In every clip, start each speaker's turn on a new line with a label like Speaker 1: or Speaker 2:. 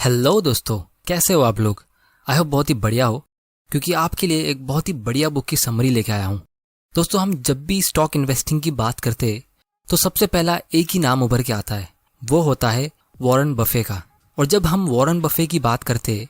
Speaker 1: Hello दोस्तों, कैसे हो आप लोग। आई होप बहुत ही बढ़िया हो, क्योंकि आपके लिए एक बहुत ही बढ़िया बुक की समरी लेके आया हूँ। दोस्तों, हम जब भी स्टॉक इन्वेस्टिंग की बात करते हैं तो सबसे पहला एक ही नाम उभर के आता है, वो होता है वॉरेन बफे का। और जब हम वॉरेन बफे की बात करते हैं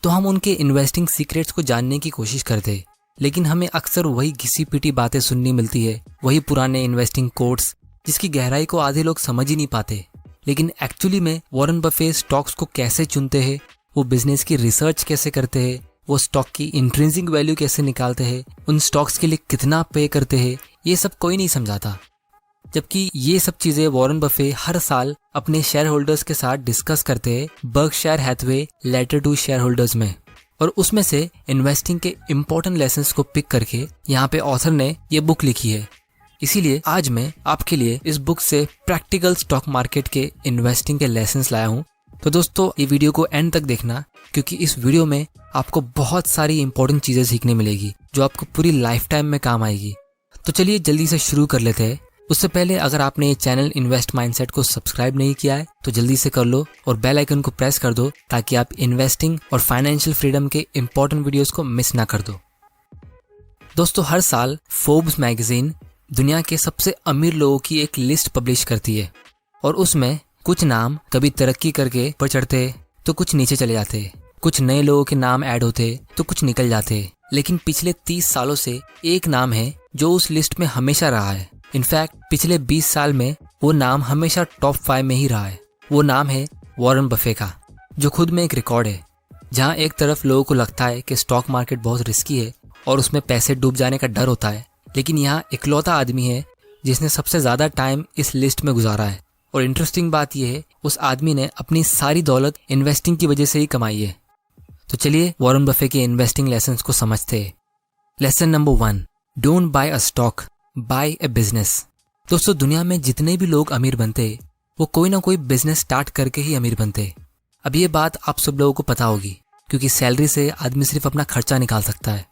Speaker 1: तो हम उनके इन्वेस्टिंग सीक्रेट्स को जानने की कोशिश करते हैं, लेकिन हमें अक्सर वही घिसी पिटी बातें सुननी मिलती है, वही पुराने इन्वेस्टिंग कोट्स जिसकी गहराई को आधे लोग समझ ही नहीं पाते। लेकिन एक्चुअली में वॉरेन बफे स्टॉक्स को कैसे चुनते हैं, वो बिजनेस की रिसर्च कैसे करते हैं, वो स्टॉक की इंट्रिंसिक वैल्यू कैसे निकालते हैं, उन स्टॉक्स के लिए कितना पे करते हैं, ये सब कोई नहीं समझाता। जबकि ये सब चीजें वॉरेन बफे हर साल अपने शेयर होल्डर्स के साथ डिस्कस करते हैं Berkshire Hathaway letter to shareholders में। और उसमें से इन्वेस्टिंग के इम्पोर्टेंट लेसन्स को पिक करके यहाँ पे ऑथर ने ये बुक लिखी है। इसीलिए आज मैं आपके लिए इस बुक से प्रैक्टिकल स्टॉक मार्केट के इन्वेस्टिंग के लेसन्स लाया हूँ। तो दोस्तों, ये वीडियो को एंड तक देखना, क्योंकि इस वीडियो में आपको बहुत सारी इंपॉर्टेंट चीजें सीखने मिलेगी जो आपको पूरी लाइफ टाइम में काम आएगी। तो चलिए जल्दी से शुरू कर लेते हैं। उससे पहले अगर आपने ये चैनल इन्वेस्ट माइंडसेट को सब्सक्राइब नहीं किया है तो जल्दी से कर लो और बेल आइकन को प्रेस कर दो, ताकि आप इन्वेस्टिंग और फाइनेंशियल फ्रीडम के इंपॉर्टेंट वीडियोस को मिस ना कर दो। दोस्तों, हर साल फोर्ब्स मैगजीन दुनिया के सबसे अमीर लोगों की एक लिस्ट पब्लिश करती है, और उसमें कुछ नाम कभी तरक्की करके ऊपर चढ़ते तो कुछ नीचे चले जाते, कुछ नए लोगों के नाम ऐड होते तो कुछ निकल जाते। लेकिन पिछले 30 सालों से एक नाम है जो उस लिस्ट में हमेशा रहा है। इनफैक्ट पिछले 20 साल में वो नाम हमेशा टॉप 5 में ही रहा है। वो नाम है वॉरेन बफे का, जो खुद में एक रिकॉर्ड है। जहाँ एक तरफ लोगों को लगता है कि स्टॉक मार्केट बहुत रिस्की है और उसमें पैसे डूब जाने का डर होता है, लेकिन यहाँ इकलौता आदमी है जिसने सबसे ज्यादा टाइम इस लिस्ट में गुजारा है। और इंटरेस्टिंग बात यह है, उस आदमी ने अपनी सारी दौलत इन्वेस्टिंग की वजह से ही कमाई है। तो चलिए वॉरेन बफे के इन्वेस्टिंग लेसन्स को समझते हैं। Lesson number 1, don't buy a stock, buy a business. दोस्तों, दुनिया में जितने भी लोग अमीर बनते वो कोई ना कोई बिजनेस स्टार्ट करके ही अमीर बनते। अब ये बात आप सब लोगों को पता होगी, क्योंकि सैलरी से आदमी सिर्फ अपना खर्चा निकाल सकता है।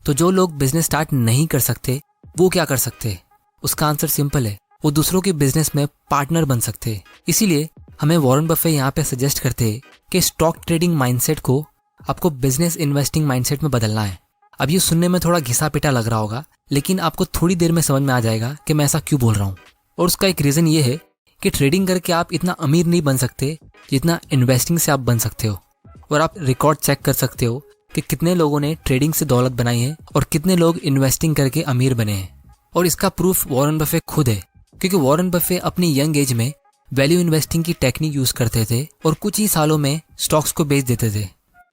Speaker 1: तो जो लोग बिजनेस स्टार्ट नहीं कर सकते वो क्या कर सकते? उसका आंसर सिंपल है, वो दूसरों के बिजनेस में पार्टनर बन सकते। इसीलिए हमें वॉरेन बफे यहाँ पे सजेस्ट करते हैं कि स्टॉक ट्रेडिंग माइंडसेट को आपको बिजनेस इन्वेस्टिंग माइंडसेट में बदलना है। अब ये सुनने में थोड़ा घिसा पिटा लग रहा होगा, लेकिन आपको थोड़ी देर में समझ में आ जाएगा कि मैं ऐसा क्यों बोल रहा हूँ। और उसका एक रीजन ये है कि ट्रेडिंग करके आप इतना अमीर नहीं बन सकते जितना इन्वेस्टिंग से आप बन सकते हो। और आप रिकॉर्ड चेक कर सकते हो कि कितने लोगों ने ट्रेडिंग से दौलत बनाई है और कितने लोग इन्वेस्टिंग करके अमीर बने हैं। और इसका प्रूफ वॉरेन बफे खुद है, क्योंकि वॉरेन बफे अपनी यंग एज में वैल्यू इन्वेस्टिंग की टेक्निक यूज करते थे और कुछ ही सालों में स्टॉक्स को बेच देते थे।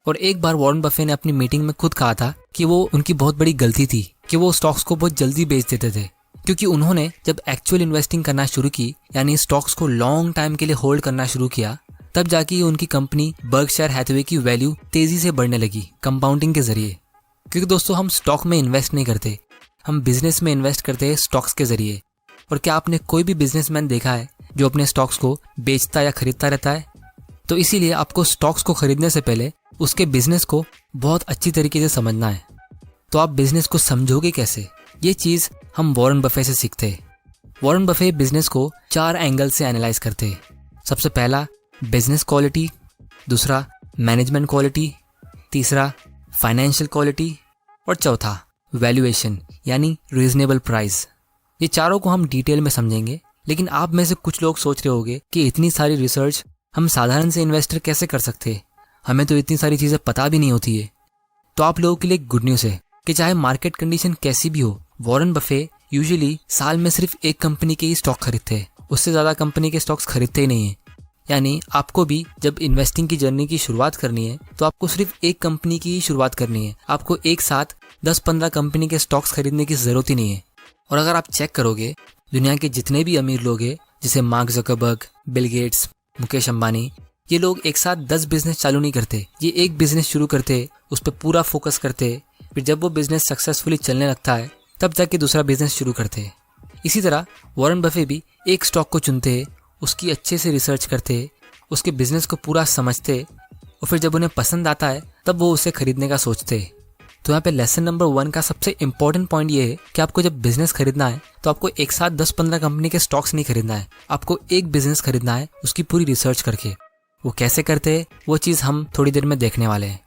Speaker 1: और एक बार वॉरेन बफे ने अपनी मीटिंग में खुद कहा था कि वो उनकी बहुत बड़ी गलती थी कि वो स्टॉक्स को बहुत जल्दी बेच देते थे, क्योंकि उन्होंने जब एक्चुअल इन्वेस्टिंग करना शुरू की, यानी स्टॉक्स को लॉन्ग टाइम के लिए होल्ड करना शुरू किया, तब जाके उनकी कंपनी बर्कशायर हैथवे की वैल्यू तेजी से बढ़ने लगी कंपाउंडिंग के जरिए। क्योंकि दोस्तों, हम स्टॉक में इन्वेस्ट नहीं करते, हम बिजनेस में इन्वेस्ट करते हैं स्टॉक्स के जरिए। और क्या आपने कोई भी बिजनेसमैन देखा है जो अपने स्टॉक्स को बेचता या खरीदता रहता है? तो इसीलिए आपको स्टॉक्स को खरीदने से पहले उसके बिजनेस को बहुत अच्छी तरीके से समझना है। तो आप बिजनेस को समझोगे कैसे? ये चीज हम वॉरेन बफे से सीखते हैं। वॉरेन बफे बिजनेस को 4 एंगल से एनालाइज करते हैं। सबसे पहला बिजनेस क्वालिटी, दूसरा मैनेजमेंट क्वालिटी, तीसरा फाइनेंशियल क्वालिटी, और चौथा वैल्यूएशन यानी रीजनेबल प्राइस। ये चारों को हम डिटेल में समझेंगे। लेकिन आप में से कुछ लोग सोच रहे होंगे कि इतनी सारी रिसर्च हम साधारण से इन्वेस्टर कैसे कर सकते हैं, हमें तो इतनी सारी चीजें पता भी नहीं होती है। तो आप लोगों के लिए गुड न्यूज है कि चाहे मार्केट कंडीशन कैसी भी हो, वॉरेन बफे यूजुअली साल में सिर्फ एक कंपनी के ही स्टॉक खरीदते हैं, उससे ज्यादा कंपनी के स्टॉक्स खरीदते ही नहीं है। यानी आपको भी जब इन्वेस्टिंग की जर्नी की शुरुआत करनी है तो आपको सिर्फ एक कंपनी की ही शुरुआत करनी है। आपको एक साथ 10-15 कंपनी के स्टॉक्स खरीदने की जरूरत ही नहीं है। और अगर आप चेक करोगे, दुनिया के जितने भी अमीर लोग हैं, जैसे mark Zuckerberg, Bill Gates, Mukesh Ambani, ये लोग एक साथ 10 बिजनेस चालू नहीं करते। ये एक बिजनेस शुरू करते, उस पर पूरा फोकस करते, फिर जब वो बिजनेस सक्सेसफुली चलने लगता है तब जाके दूसरा बिजनेस शुरू करते हैं। इसी तरह वॉरेन बफे भी एक स्टॉक को चुनते, उसकी अच्छे से रिसर्च करते, उसके बिजनेस को पूरा समझते, और फिर जब उन्हें पसंद आता है तब वो उसे खरीदने का सोचते। तो यहाँ पे लेसन नंबर 1 का सबसे इंपॉर्टेंट पॉइंट ये है कि आपको जब बिजनेस खरीदना है तो आपको एक साथ 10-15 कंपनी के स्टॉक्स नहीं खरीदना है, आपको एक बिजनेस खरीदना है उसकी पूरी रिसर्च करके। वो कैसे करते हैं वो चीज़ हम थोड़ी देर में देखने वाले हैं।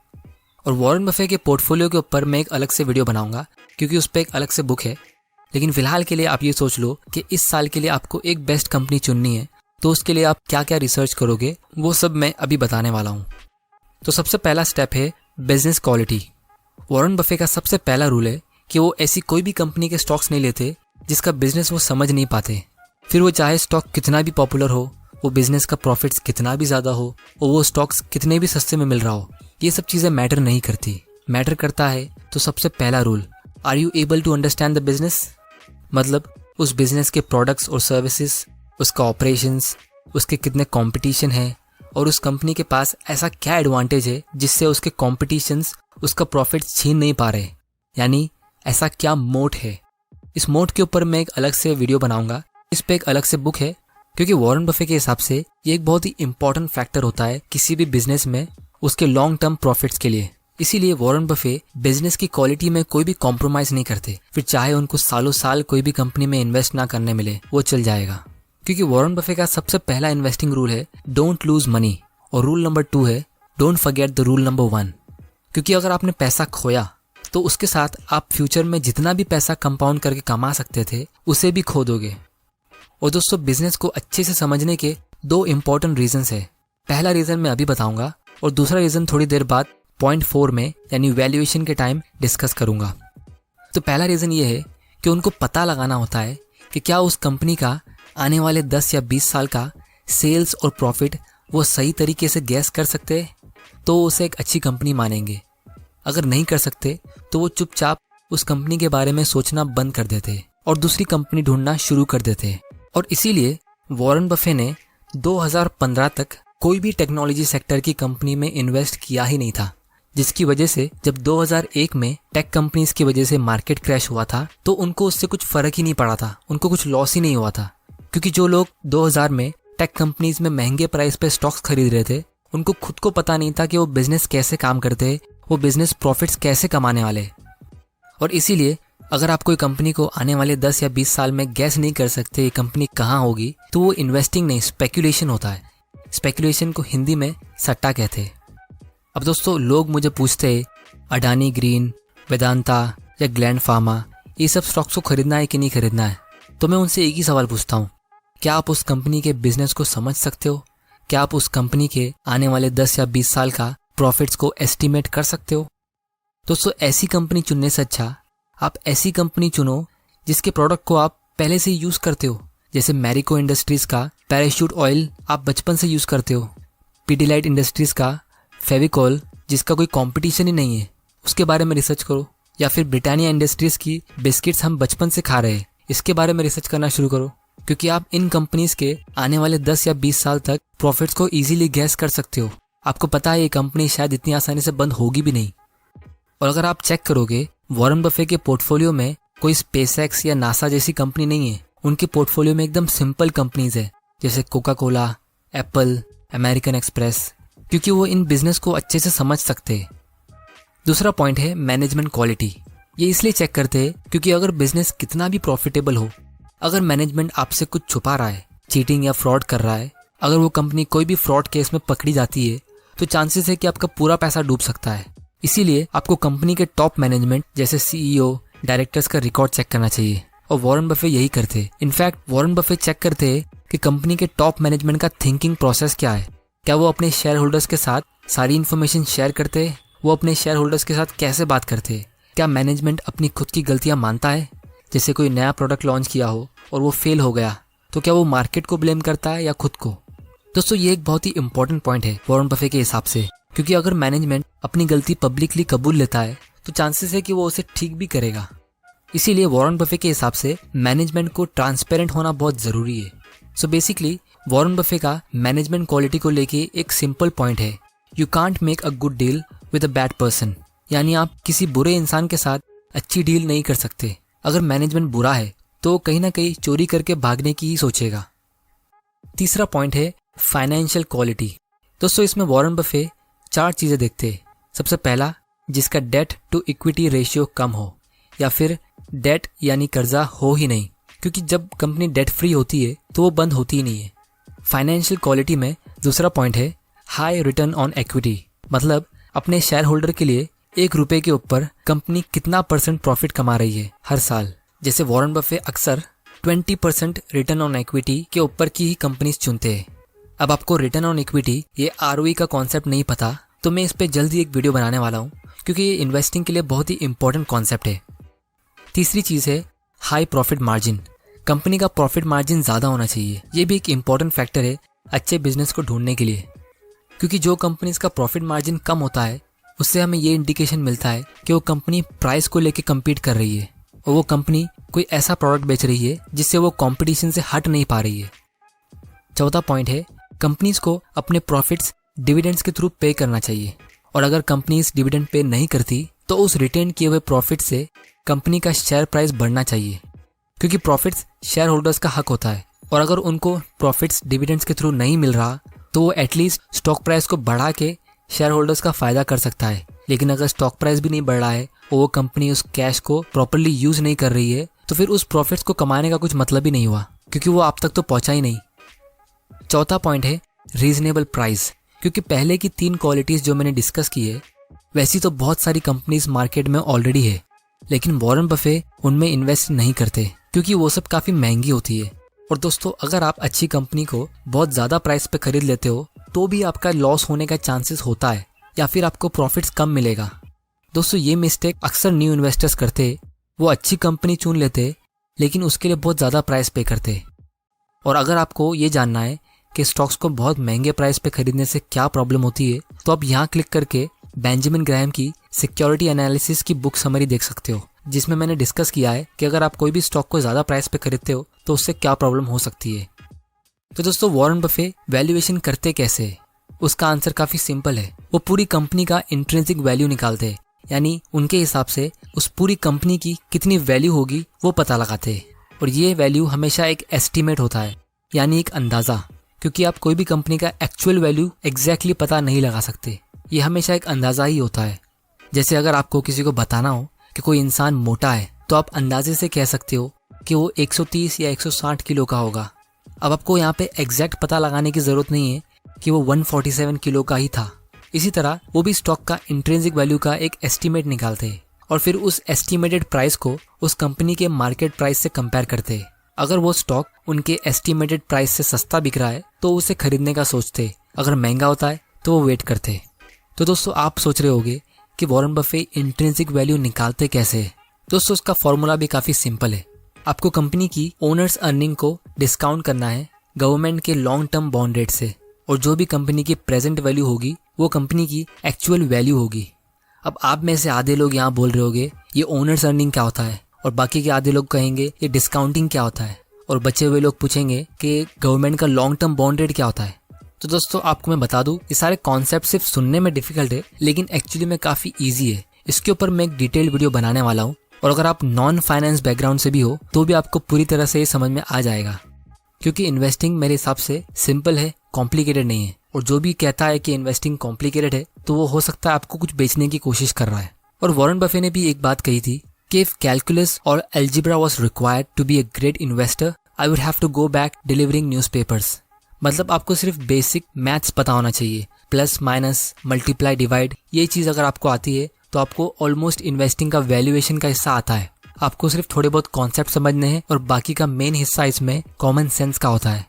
Speaker 1: और वॉरेन बफे के पोर्टफोलियो के ऊपर मैं एक अलग से वीडियो बनाऊंगा क्योंकि उस पर एक अलग से बुक है। लेकिन फिलहाल के लिए आप ये सोच लो कि इस साल के लिए आपको एक बेस्ट कंपनी चुननी है, तो उसके लिए आप क्या क्या रिसर्च करोगे वो सब मैं अभी बताने वाला हूँ। तो सबसे पहला स्टेप है बिजनेस क्वालिटी। वॉरेन बफे का सबसे पहला रूल है कि वो ऐसी कोई भी कंपनी के स्टॉक्स नहीं लेते जिसका बिजनेस वो समझ नहीं पाते। फिर वो चाहे स्टॉक कितना भी पॉपुलर हो, वो बिजनेस का प्रॉफिट्स कितना भी ज़्यादा हो और वो स्टॉक्स कितने भी सस्ते में मिल रहा हो, ये सब चीज़ें मैटर नहीं करती। मैटर करता है तो सबसे पहला rule, are you able to understand the business. मतलब उस बिजनेस के प्रोडक्ट्स और सर्विसेज, उसका ऑपरेशंस, उसके कितने कंपटीशन है और उस कंपनी के पास ऐसा क्या एडवांटेज है जिससे उसके कॉम्पिटिशन्स उसका प्रॉफिट छीन नहीं पा रहे, यानी ऐसा क्या मोट है। इस मोट के ऊपर मैं एक अलग से वीडियो बनाऊंगा, इस पे एक अलग से बुक है, क्योंकि वॉरेन बफे के हिसाब से ये एक बहुत ही इंपॉर्टेंट फैक्टर होता है किसी भी बिजनेस में उसके लॉन्ग टर्म प्रॉफिट्स के लिए। इसीलिए वॉरेन बफे बिजनेस की क्वालिटी में कोई भी कॉम्प्रोमाइज नहीं करते, फिर चाहे उनको सालों साल कोई भी कंपनी में इन्वेस्ट ना करने मिले वो चल जाएगा। क्योंकि वॉरेन बफे का सबसे पहला इन्वेस्टिंग रूल है डोंट लूज मनी, और रूल नंबर 2 है don't forget the rule number 1। क्योंकि अगर आपने पैसा खोया तो उसके साथ आप फ्यूचर में जितना भी पैसा कंपाउंड करके कमा सकते थे उसे भी खो दोगे। और दोस्तों, बिजनेस को अच्छे से समझने के 2 इंपॉर्टेंट रीजंस है। पहला रीजन मैं अभी बताऊंगा और दूसरा रीजन थोड़ी देर बाद पॉइंट 4 में यानी वैल्यूएशन के टाइम डिस्कस करूंगा। तो पहला रीजन ये है कि उनको पता लगाना होता है कि क्या उस कंपनी का आने वाले 10 या 20 साल का सेल्स और प्रॉफिट वो सही तरीके से गैस कर सकते हैं, तो उसे एक अच्छी कंपनी मानेंगे। अगर नहीं कर सकते तो वो चुपचाप उस कंपनी के बारे में सोचना बंद कर देते और दूसरी कंपनी ढूंढना शुरू कर देते। और इसीलिए वॉरेन बफे ने 2015 तक कोई भी टेक्नोलॉजी सेक्टर की कंपनी में इन्वेस्ट किया ही नहीं था, जिसकी वजह से जब 2001 में टेक कंपनीज की वजह से मार्केट क्रैश हुआ था तो उनको उससे कुछ फर्क ही नहीं पड़ा था, उनको कुछ लॉस ही नहीं हुआ था। क्योंकि जो लोग 2000 में टेक कंपनीज में महंगे प्राइस पे स्टॉक्स खरीद रहे थे, उनको खुद को पता नहीं था कि वो बिजनेस कैसे काम करते, वो बिजनेस प्रॉफिट्स कैसे कमाने वाले। और इसीलिए अगर आप कोई कंपनी को आने वाले 10 या 20 साल में गैस नहीं कर सकते ये कंपनी कहाँ होगी, तो वो इन्वेस्टिंग नहीं, स्पेकुलेशन होता है। स्पेकुलेशन को हिंदी में सट्टा कहते हैं। अब दोस्तों, लोग मुझे पूछते हैं अडानी ग्रीन, वेदांता या ग्लैंड फार्मा, ये सब स्टॉक्स को खरीदना है कि नहीं खरीदना है। तो मैं उनसे एक ही सवाल पूछता हूँ, क्या आप उस कंपनी के बिजनेस को समझ सकते हो? क्या आप उस कंपनी के आने वाले 10 या 20 साल का प्रॉफिट्स को एस्टिमेट कर सकते हो? दोस्तों, ऐसी कंपनी चुनने से अच्छा आप ऐसी कंपनी चुनो जिसके प्रोडक्ट को आप पहले से यूज करते हो। जैसे मैरिको इंडस्ट्रीज का पैराशूट ऑयल आप बचपन से यूज करते हो, पीडीलाइट इंडस्ट्रीज का फेविकॉल जिसका कोई कंपटीशन ही नहीं है उसके बारे में रिसर्च करो, या फिर ब्रिटानिया इंडस्ट्रीज की बिस्किट्स हम बचपन से खा रहे हैं इसके बारे में रिसर्च करना शुरू करो। क्योंकि आप इन कंपनीज के आने वाले 10 या 20 साल तक प्रॉफिट्स को इजीली गैस कर सकते हो। आपको पता है ये कंपनी शायद इतनी आसानी से बंद होगी भी नहीं। और अगर आप चेक करोगे वॉरेन बफे के पोर्टफोलियो में कोई स्पेसएक्स या नासा जैसी कंपनी नहीं है। उनके पोर्टफोलियो में एकदम सिंपल कंपनीज है, जैसे Coca Cola, Apple, American express, क्योंकि वो इन बिजनेस को अच्छे से समझ सकते हैं। दूसरा पॉइंट है मैनेजमेंट क्वालिटी। ये इसलिए चेक करते हैं क्योंकि अगर बिजनेस कितना भी प्रॉफिटेबल हो, अगर मैनेजमेंट आपसे कुछ छुपा रहा है, चीटिंग या फ्रॉड कर रहा है, अगर वो कंपनी कोई भी फ्रॉड केस में पकड़ी जाती है तो चांसेस है कि आपका पूरा पैसा डूब सकता है। इसीलिए आपको कंपनी के टॉप मैनेजमेंट जैसे सीईओ, डायरेक्टर्स का रिकॉर्ड चेक करना चाहिए, और वॉरेन बफे यही करते। इनफैक्ट वॉरेन बफे चेक करते हैं कि कंपनी के टॉप मैनेजमेंट का थिंकिंग प्रोसेस क्या है। क्या वो अपने शेयर होल्डर्स के साथ सारी इन्फॉर्मेशन शेयर करते हैं? वो अपने शेयर होल्डर्स के साथ कैसे बात करते हैं? क्या मैनेजमेंट अपनी खुद की गलतियां मानता है? जैसे कोई नया प्रोडक्ट लॉन्च किया हो और वो फेल हो गया तो क्या वो मार्केट को ब्लेम करता है या खुद को? दोस्तों, ये एक बहुत ही इंपॉर्टेंट पॉइंट है वॉरेन बफे के हिसाब से, क्योंकि अगर मैनेजमेंट अपनी गलती पब्लिकली कबूल लेता है तो चांसेस है कि वो उसे ठीक भी करेगा। इसीलिए वॉरेन बफे के हिसाब से मैनेजमेंट को ट्रांसपेरेंट होना बहुत जरूरी है। सो बेसिकली वॉरेन बफे का मैनेजमेंट क्वालिटी को लेके एक सिंपल पॉइंट है, you can't make a good deal with a bad person. यानी आप किसी बुरे इंसान के साथ अच्छी डील नहीं कर सकते। अगर मैनेजमेंट बुरा है तो कहीं ना कहीं चोरी करके भागने की ही सोचेगा। तीसरा पॉइंट है फाइनेंशियल क्वालिटी। दोस्तों, इसमें वॉरेन बफे 4 चीजें देखते हैं। सबसे पहला, जिसका डेट टू इक्विटी रेशियो कम हो, या फिर डेट यानी कर्जा हो ही नहीं, क्योंकि जब कंपनी डेट फ्री होती है तो वो बंद होती ही नहीं है। फाइनेंशियल क्वालिटी में दूसरा पॉइंट है हाई रिटर्न ऑन इक्विटी, मतलब अपने शेयर होल्डर के लिए 1 रुपए के ऊपर कंपनी कितना % प्रॉफिट कमा रही है हर साल। जैसे वॉरेन बफे अक्सर 20% रिटर्न ऑन इक्विटी के ऊपर की ही कंपनीज चुनते हैं। अब आपको रिटर्न ऑन इक्विटी ये ROE का कॉन्सेप्ट नहीं पता तो मैं इस पे जल्दी एक वीडियो बनाने वाला हूँ, क्योंकि ये इन्वेस्टिंग के लिए बहुत ही इंपॉर्टेंट कॉन्सेप्ट है। तीसरी चीज़ है हाई प्रॉफिट मार्जिन। कंपनी का प्रॉफिट मार्जिन ज़्यादा होना चाहिए। ये भी एक इम्पॉर्टेंट फैक्टर है अच्छे बिजनेस को ढूंढने के लिए, क्योंकि जो कंपनीज का प्रॉफिट मार्जिन कम होता है उससे हमें ये इंडिकेशन मिलता है कि वो कंपनी प्राइस को लेके कम्पीट कर रही है और वो कंपनी कोई ऐसा प्रोडक्ट बेच रही है जिससे वो कंपटीशन से हट नहीं पा रही है। चौथा पॉइंट है कंपनीज को अपने प्रॉफिट्स डिविडेंड्स के थ्रू पे करना चाहिए, और अगर कंपनीज डिविडेंड पे नहीं करती तो उस रिटेन किए हुए प्रॉफिट से कंपनी का शेयर प्राइस बढ़ना चाहिए, क्योंकि प्रॉफिट्स शेयर होल्डर्स का हक होता है। और अगर उनको प्रॉफिट्स डिविडेंड्स के थ्रू नहीं मिल रहा तो वो एटलीस्ट स्टॉक प्राइस को बढ़ा के शेयर होल्डर्स का फायदा कर सकता है। लेकिन अगर स्टॉक प्राइस भी नहीं बढ़ रहा है और वो कंपनी उस कैश को प्रॉपर्ली यूज नहीं कर रही है तो फिर उस प्रॉफिट्स को कमाने का कुछ मतलब ही नहीं हुआ, क्योंकि वो आप तक तो पहुंचा ही नहीं। चौथा पॉइंट है रीजनेबल प्राइस, क्योंकि पहले की 3 क्वालिटीज जो मैंने डिस्कस की है वैसी तो बहुत सारी कंपनीज मार्केट में ऑलरेडी है, लेकिन वॉरेन बफे उनमें इन्वेस्ट नहीं करते क्योंकि वो सब काफी महंगी होती है। और दोस्तों, अगर आप अच्छी कंपनी को बहुत ज्यादा प्राइस पे खरीद लेते हो तो भी आपका लॉस होने का चांसेस होता है या फिर आपको प्रॉफिट्स कम मिलेगा। दोस्तों, ये मिस्टेक अक्सर न्यू इन्वेस्टर्स करते। वो अच्छी कंपनी चुन लेते लेकिन उसके लिए बहुत ज़्यादा प्राइस पे करते। और अगर आपको ये जानना है कि स्टॉक्स को बहुत महंगे प्राइस पे खरीदने से क्या प्रॉब्लम होती है तो आप यहाँ क्लिक करके बेंजामिन ग्राहम की सिक्योरिटी एनालिसिस की बुक समरी देख सकते हो, जिसमें मैंने डिस्कस किया है कि अगर आप कोई भी स्टॉक को ज़्यादा प्राइस पे खरीदते हो तो उससे क्या प्रॉब्लम हो सकती है। तो दोस्तों, वॉरेन बफे वैल्यूएशन करते कैसे है? उसका आंसर काफ़ी सिंपल है। वो पूरी कंपनी का इंट्रिंसिक वैल्यू निकालते हैं, यानी उनके हिसाब से उस पूरी कंपनी की कितनी वैल्यू होगी वो पता लगाते हैं। और ये वैल्यू हमेशा एक एस्टीमेट होता है, यानी एक अंदाज़ा, क्योंकि आप कोई भी कंपनी का एक्चुअल वैल्यू एग्जैक्टली पता नहीं लगा सकते। ये हमेशा एक अंदाज़ा ही होता है। जैसे अगर आपको किसी को बताना हो कि कोई इंसान मोटा है तो आप अंदाजे से कह सकते हो कि वो 130 या 160 किलो का होगा। अब आपको यहाँ पे एग्जैक्ट पता लगाने की ज़रूरत नहीं है कि वो 147 किलो का ही था। इसी तरह वो भी स्टॉक का इंट्रिंसिक वैल्यू का एक एस्टीमेट निकालते हैं और फिर उस एस्टीमेटेड प्राइस को उस कंपनी के मार्केट प्राइस से कंपेयर करते हैं। अगर वो स्टॉक उनके एस्टीमेटेड प्राइस से सस्ता बिक रहा है तो उसे खरीदने का सोचते, अगर महंगा होता है तो वो वेट करते। तो दोस्तों, आप सोच रहे होंगे कि वॉरेन बफे इंट्रिंसिक वैल्यू निकालते कैसे है? दोस्तों, उसका फॉर्मूला भी काफ़ी सिंपल है। आपको कंपनी की ओनर्स अर्निंग को डिस्काउंट करना है गवर्नमेंट के लॉन्ग टर्म बॉन्ड रेट से, और जो भी कंपनी की प्रेजेंट वैल्यू होगी वो कंपनी की एक्चुअल वैल्यू होगी। अब आप में से आधे लोग यहाँ बोल रहे होंगे ये ओनर्स अर्निंग क्या होता है, और बाकी के आधे लोग कहेंगे ये डिस्काउंटिंग क्या होता है, और बचे हुए लोग पूछेंगे कि गवर्नमेंट का लॉन्ग टर्म बॉन्ड रेट क्या होता है। तो दोस्तों, आपको मैं बता दूं, ये सारे कॉन्सेप्ट सिर्फ सुनने में डिफिकल्ट है लेकिन एक्चुअली में काफ़ी ईजी है। इसके ऊपर मैं एक डिटेल्ड वीडियो बनाने वाला हूँ, और अगर आप नॉन फाइनेंस बैकग्राउंड से भी हो तो भी आपको पूरी तरह से ये समझ में आ जाएगा, क्योंकि इन्वेस्टिंग मेरे हिसाब से सिंपल है, कॉम्प्लिकेटेड नहीं है। और जो भी कहता है कि इन्वेस्टिंग कॉम्प्लिकेटेड है तो वो हो सकता है आपको कुछ बेचने की कोशिश कर रहा है। और वॉरेन बफे ने भी एक बात कही थी कि इफ कैलकुलस और algebra was required to be a great investor I would have to go back delivering newspapers. मतलब आपको सिर्फ बेसिक मैथ्स पता होना चाहिए, प्लस माइनस मल्टीप्लाई डिवाइड, ये चीज़ अगर आपको आती है तो आपको ऑलमोस्ट इन्वेस्टिंग का वैल्यूएशन का हिस्सा आता है। आपको सिर्फ थोड़े बहुत कॉन्सेप्ट समझने हैं और बाकी का मेन हिस्सा इसमें कॉमन सेंस का होता है।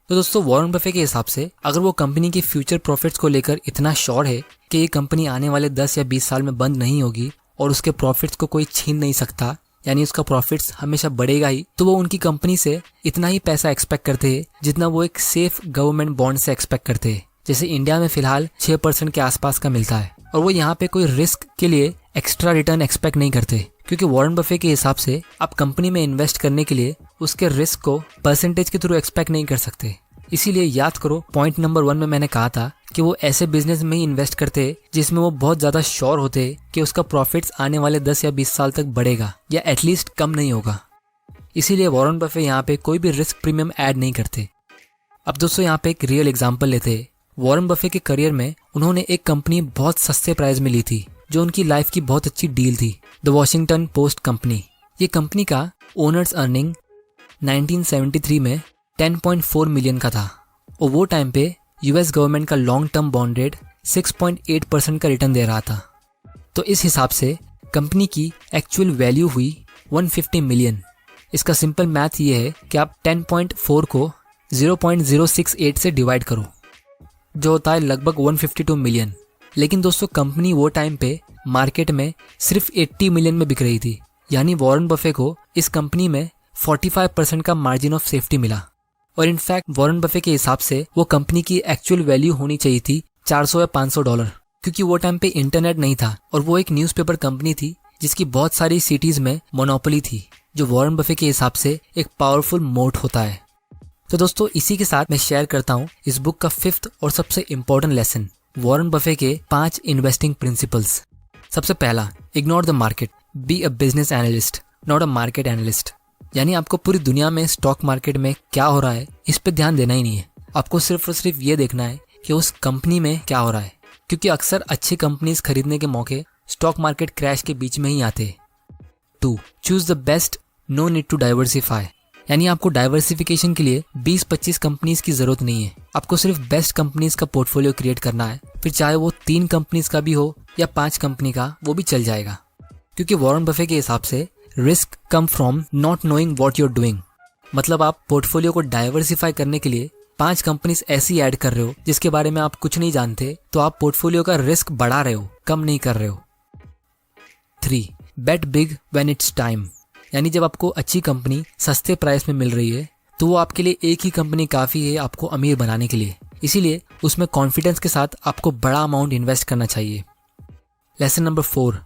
Speaker 1: तो दोस्तों, वॉरेन बफे के हिसाब से अगर वो कंपनी की फ्यूचर प्रॉफिट्स को लेकर इतना श्योर है कि ये कंपनी आने वाले 10 या 20 साल में बंद नहीं होगी और उसके प्रॉफिट्स को कोई छीन नहीं सकता, यानी उसका प्रॉफिट्स हमेशा बढ़ेगा ही, तो वो उनकी कंपनी से इतना ही पैसा एक्सपेक्ट करते हैं जितना वो एक सेफ गवर्नमेंट बॉन्ड से एक्सपेक्ट करते हैं, जैसे इंडिया में फिलहाल 6% के आसपास का मिलता है। और वो यहाँ पे कोई रिस्क के लिए एक्स्ट्रा रिटर्न एक्सपेक्ट नहीं करते, क्योंकि वॉरेन बफे के हिसाब से आप कंपनी में इन्वेस्ट करने के लिए उसके रिस्क को परसेंटेज के थ्रू एक्सपेक्ट नहीं कर सकते। इसीलिए याद करो, पॉइंट नंबर 1 में मैंने कहा था कि वो ऐसे बिजनेस में ही इन्वेस्ट करते जिसमें वो बहुत ज़्यादा श्योर होते कि उसका प्रॉफिट्स आने वाले 10 या 20 साल तक बढ़ेगा या एटलीस्ट कम नहीं होगा। इसीलिए वॉरेन बफे यहाँ पे कोई भी रिस्क प्रीमियम ऐड नहीं करते। अब दोस्तों, यहाँ पे एक रियल एग्जाम्पल लेते हैं। वॉरेन बफे के करियर में उन्होंने एक कंपनी बहुत सस्ते प्राइस में ली थी जो उनकी लाइफ की बहुत अच्छी डील थी, द वॉशिंगटन पोस्ट कंपनी। ये कंपनी का ओनर्स अर्निंग 1973 में 10.4 मिलियन का था और वो टाइम पे यूएस गवर्नमेंट का लॉन्ग टर्म बॉन्ड रेट 6.8% का रिटर्न दे रहा था। तो इस हिसाब से कंपनी की एक्चुअल वैल्यू हुई 150 मिलियन। इसका सिंपल मैथ ये है कि आप 10.4 को 0.068 से डिवाइड करो, जो होता है लगभग 152 मिलियन। लेकिन दोस्तों कंपनी वो टाइम पे मार्केट में सिर्फ 80 मिलियन में बिक रही थी, यानी वॉरेन बफे को इस कंपनी में 45% का मार्जिन ऑफ सेफ्टी मिला। और इनफैक्ट वॉरेन बफे के हिसाब से वो कंपनी की एक्चुअल वैल्यू होनी चाहिए थी $400 या $500, क्योंकि वो टाइम पे इंटरनेट नहीं था और वो एक न्यूज़पेपर कंपनी थी जिसकी बहुत सारी सिटीज में मोनोपोली थी, जो वॉरेन बफे के हिसाब से एक पावरफुल मोट होता है। तो दोस्तों इसी के साथ मैं शेयर करता हूँ इस बुक का 5th और सबसे इम्पोर्टेंट लेसन, वॉरेन बफे के 5 इन्वेस्टिंग प्रिंसिपल्स। सबसे पहला, ignore the market, be a business analyst not a market analyst. यानी आपको पूरी दुनिया में स्टॉक मार्केट में क्या हो रहा है इस पे ध्यान देना ही नहीं है, आपको सिर्फ और सिर्फ ये देखना है कि उस कंपनी में क्या हो रहा है, क्योंकि अक्सर अच्छी कंपनीज खरीदने के मौके स्टॉक मार्केट क्रैश के बीच में ही आते हैं। 2, choose the best, no need to diversify. यानी आपको डाइवर्सिफिकेशन के लिए 20-25 कंपनीज की जरूरत नहीं है, आपको सिर्फ बेस्ट कंपनीज का पोर्टफोलियो क्रिएट करना है, फिर चाहे वो 3 कंपनीज का भी हो या 5 कंपनी का, वो भी चल जाएगा। क्योंकि वॉरेन बफे के हिसाब से रिस्क कम from not knowing what you are doing. मतलब आप पोर्टफोलियो को डाइवर्सिफाई करने के लिए 5 कंपनीज ऐसी ऐड कर रहे हो जिसके बारे में आप कुछ नहीं जानते, तो आप पोर्टफोलियो का रिस्क बढ़ा रहे हो, कम नहीं कर रहे हो। 3, बेट बिग व्हेन इट्स टाइम। यानी जब आपको अच्छी कंपनी सस्ते प्राइस में मिल रही है तो वो आपके लिए एक ही कंपनी काफ़ी है आपको अमीर बनाने के लिए, इसीलिए उसमें कॉन्फिडेंस के साथ आपको बड़ा अमाउंट इन्वेस्ट करना चाहिए। Lesson number 4,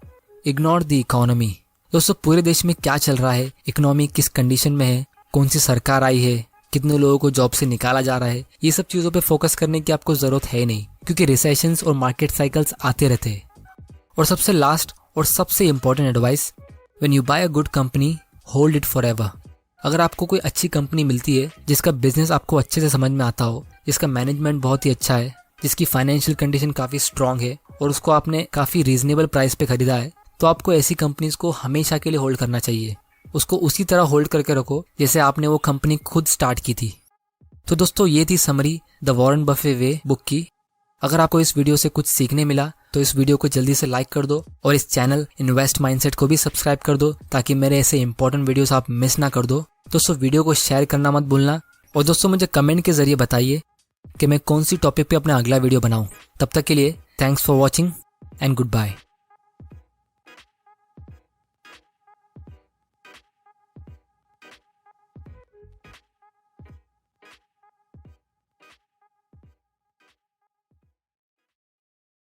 Speaker 1: ignore the economy. दोस्तों पूरे देश में क्या चल रहा है, इकोनॉमी किस कंडीशन में है, कौन सी सरकार आई है, कितने लोगों को जॉब से निकाला जा रहा है, ये सब चीज़ों पे फोकस करने की आपको ज़रूरत है नहीं, क्योंकि रिसेशंस और मार्केट साइकिल्स आते रहते हैं। और सबसे लास्ट और सबसे important advice, when you buy a good company hold it forever. अगर आपको कोई अच्छी कंपनी मिलती है जिसका बिजनेस आपको अच्छे से समझ में आता हो, जिसका मैनेजमेंट बहुत ही अच्छा है, जिसकी फाइनेंशियल कंडीशन काफ़ी स्ट्रांग है और उसको आपने काफ़ी रीजनेबल प्राइस पे खरीदा है, तो आपको ऐसी कंपनीज को हमेशा के लिए होल्ड करना चाहिए। उसको उसी तरह होल्ड करके रखो जैसे आपने वो कंपनी खुद स्टार्ट की थी। तो दोस्तों ये थी summary the Warren Buffett way book की। अगर आपको इस वीडियो से कुछ सीखने मिला तो इस वीडियो को जल्दी से लाइक कर दो और इस चैनल इन्वेस्ट माइंडसेट को भी सब्सक्राइब कर दो, ताकि मेरे ऐसे इंपॉर्टेंट वीडियोस आप मिस ना कर दो। दोस्तों वीडियो को शेयर करना मत भूलना, और दोस्तों मुझे कमेंट के जरिए बताइए कि मैं कौन सी टॉपिक पे अपना अगला वीडियो बनाऊं। तब तक के लिए thanks for watching and good bye.